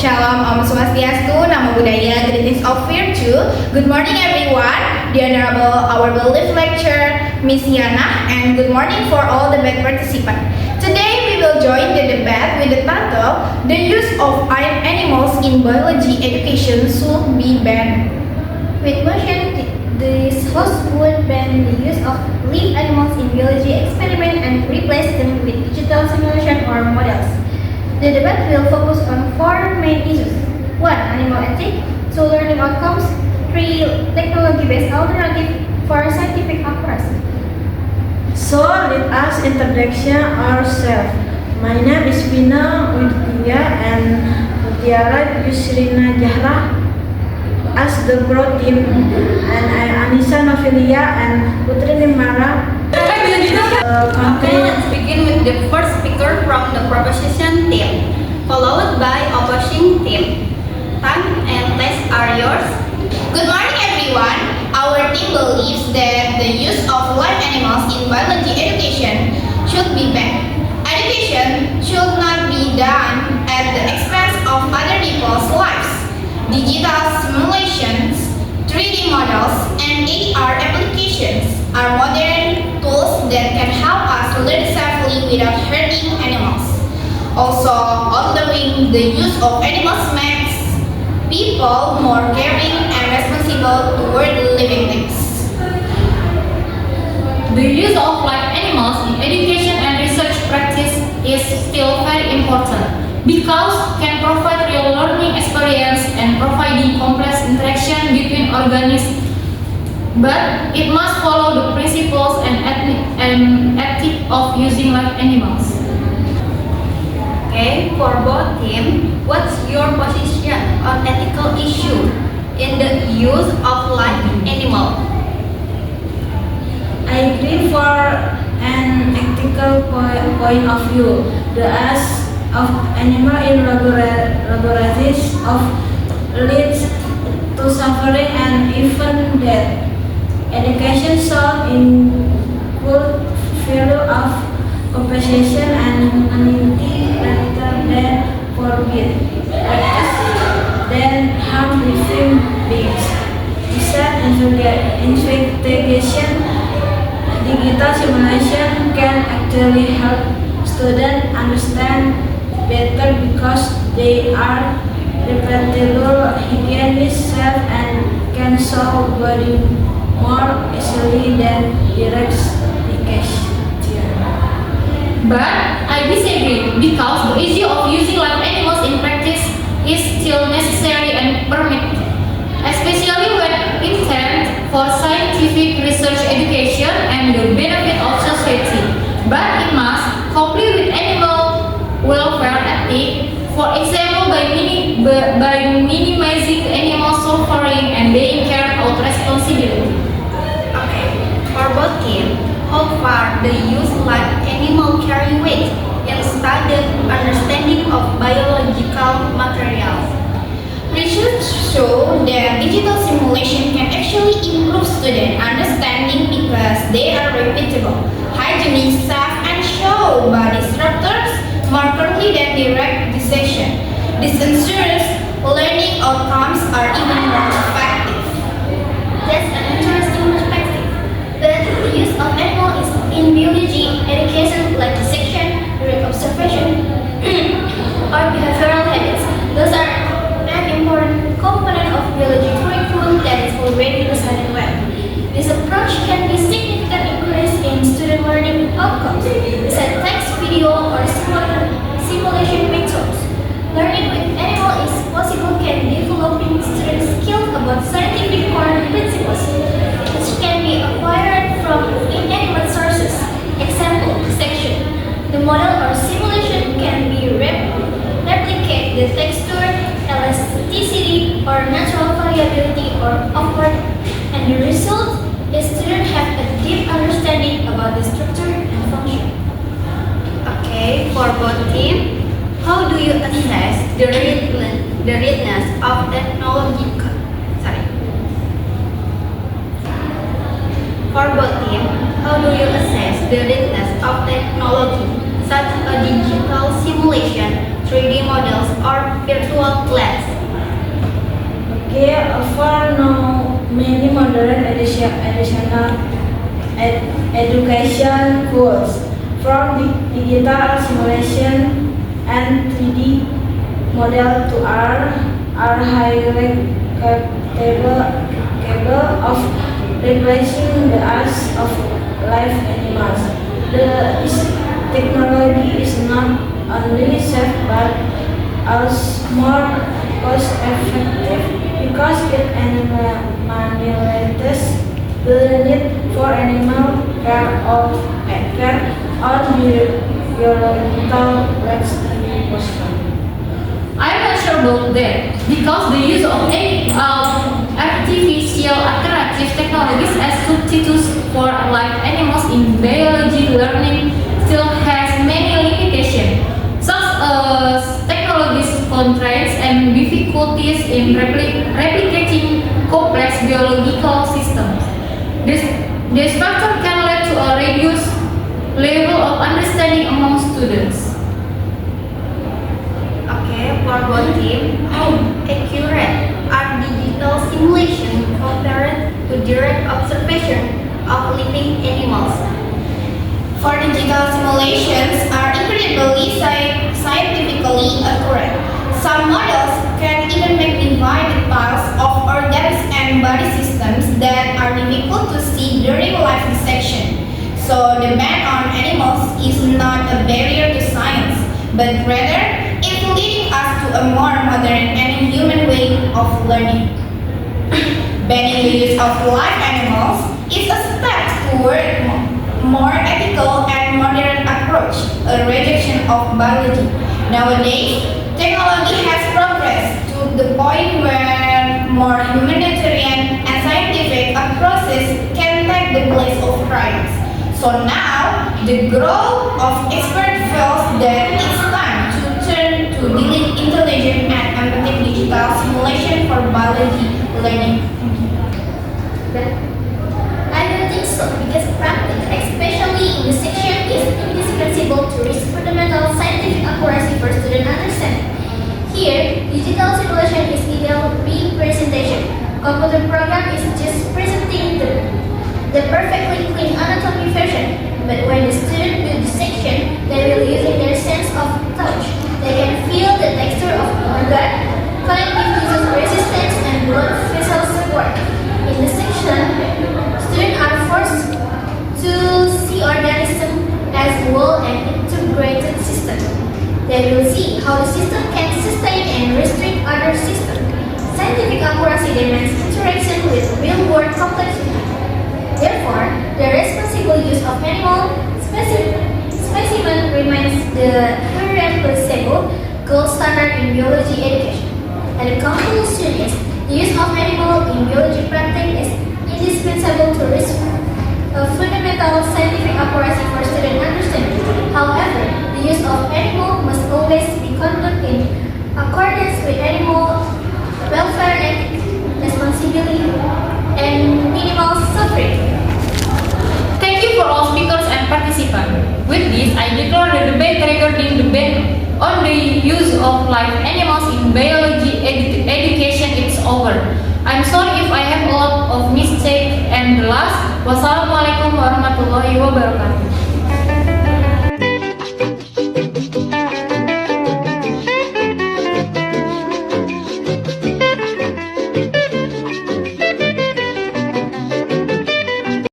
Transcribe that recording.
Shalom Om Swastiastu, Namo Buddhaya, greetings of virtue. Good morning everyone, the Honorable our beloved lecturer, Miss Yana, and good morning for all the back participants. Today we will join the debate with the title, The Use of Animals in Biology Education Should Be Banned. With motion, this host would ban the use of live animals in biology experiment and replace them with digital simulation or models. The debate will focus on four main issues. 1. Animal ethics, 2. Learning outcomes, 3. Technology-based alternative, 4. Scientific accuracy. So let us introduction ourselves. My name is Vina Widya and Mutiara Yusrina Jahra as the pro team, and I Anissa Novelia and Putri Nimara. Okay, let's begin with the first speaker from the proposition team, followed by opposing team. Time and place are yours. Good morning everyone. Our team believes that the use of live animals in biology education should be banned. Education should not be done at the expense of other people's lives. Digital simulations, 3D models, and AR applications are modern tools that can help us learn safely without hurting animals. Also, outlawing the use of animals makes people more caring and responsible toward living things. The use of live animals in education and research practice is still very important because can provide real learning experience and providing complex interaction between organisms. But it must follow the principles and ethics of using live animals. Okay, for both teams, what's your position on ethical issue in the use of live animal? I agree for an ethical point of view. The use of animal in laboratories of leads to suffering and even death. Education should include value of compassion and humanity rather than forbid practice than harm living beings. Besides investigation, digital simulation can actually help students understand better because they are repeatable, hygienic, safe, and can solve body more easily than direct education. But I disagree because the issue of using live animals in practice is still necessary and permitted, especially when intended for scientific research education and the benefit of society. But it must comply with animal welfare ethics, for example by minimizing animal suffering and being carried out responsibility. Okay, for both teams, how far the use live animal carry weight in studied understanding of biological materials? Research show that digital simulation can actually improve student understanding because they are repeatable, hygienic, safe, and show body structures more clearly than direct dissection. This ensures learning outcomes are even more effective. That's an interesting perspective. But the use of animals in biology education like dissection, direct observation, or behavioral habits, those are an important component of biology curriculum that is already designed well. This approach can be significant increase in student learning outcomes, besides text, video, or simulation methods. Learning with animal is possible can developing student skills about scientific core principles, which can be acquired from inanimate sources. Example, dissection. The model or simulation can be replicate the texture, elasticity, or natural variability of work, and the result is students have a deep understanding about the structure and function. Okay, for both teams, how do you assess the readiness of technological? For both teams, how do you assess the readiness of technology such as digital simulation, 3D models, or or virtual class. Okay, for now, many modern additional education tools, from digital simulation and 3D model to are highly capable of replacing the acts of live animals. This technology is not only safe but also more cost effective because it eliminates the need for animal care or biological waste in possible. I'm not sure about that because the use of artificial alternative technologies as substitutes for live animals in biology learning still has many limitations, such as technologies constraints and difficulties in replicating complex biological systems. This factor can lead to a reduced level of understanding among students. Okay, for one team, how accurate are digital simulation compared to direct observation of living animals? For digital simulations are incredibly scientifically accurate. Some models can even magnify details of organs and body systems that are difficult to see during live dissection. So the ban on animals is not a barrier to science, but rather it's leading us to a more modern and human way of learning. Banning the use of live animals is a step toward more ethical and modern approach, a rejection of biology. Nowadays, technology has progressed to the point where more humanitarian and scientific approaches can take the place of crimes. So now, the growth of experts feels that it's time to turn to dealing intelligent and empathic digital simulation for biology learning. I don't think so, because practice, especially in the section, is indispensable to reach fundamental scientific accuracy for student understanding. Here, digital simulation is ideal representation. Computer program is just presenting the perfectly clean anatomy version. But when the student do dissection, they will using their sense of touch. They can feel the texture of organ, connective tissue resistance, and blood vessel support. In the section, students are forced to see organism as whole and integrated system. They will see how the system can sustain and restrict other systems. Scientific accuracy demands interaction with real-world complexity. Therefore, the responsible use of animal specimen remains the irreplaceable gold standard in biology education. And the conclusion is, the use of animal in biology practice is indispensable to reach a fundamental scientific accuracy for student understanding. However, the use of animal must always be conducted in accordance with animal welfare and responsibility and minimal suffering. Thank you for all speakers and participants. With this, I declare the debate regarding the ban on the use of live animals in biology education is over. I'm sorry if I have a lot of mistakes. And the last, wassalamualaikum warahmatullahi wabarakatuh.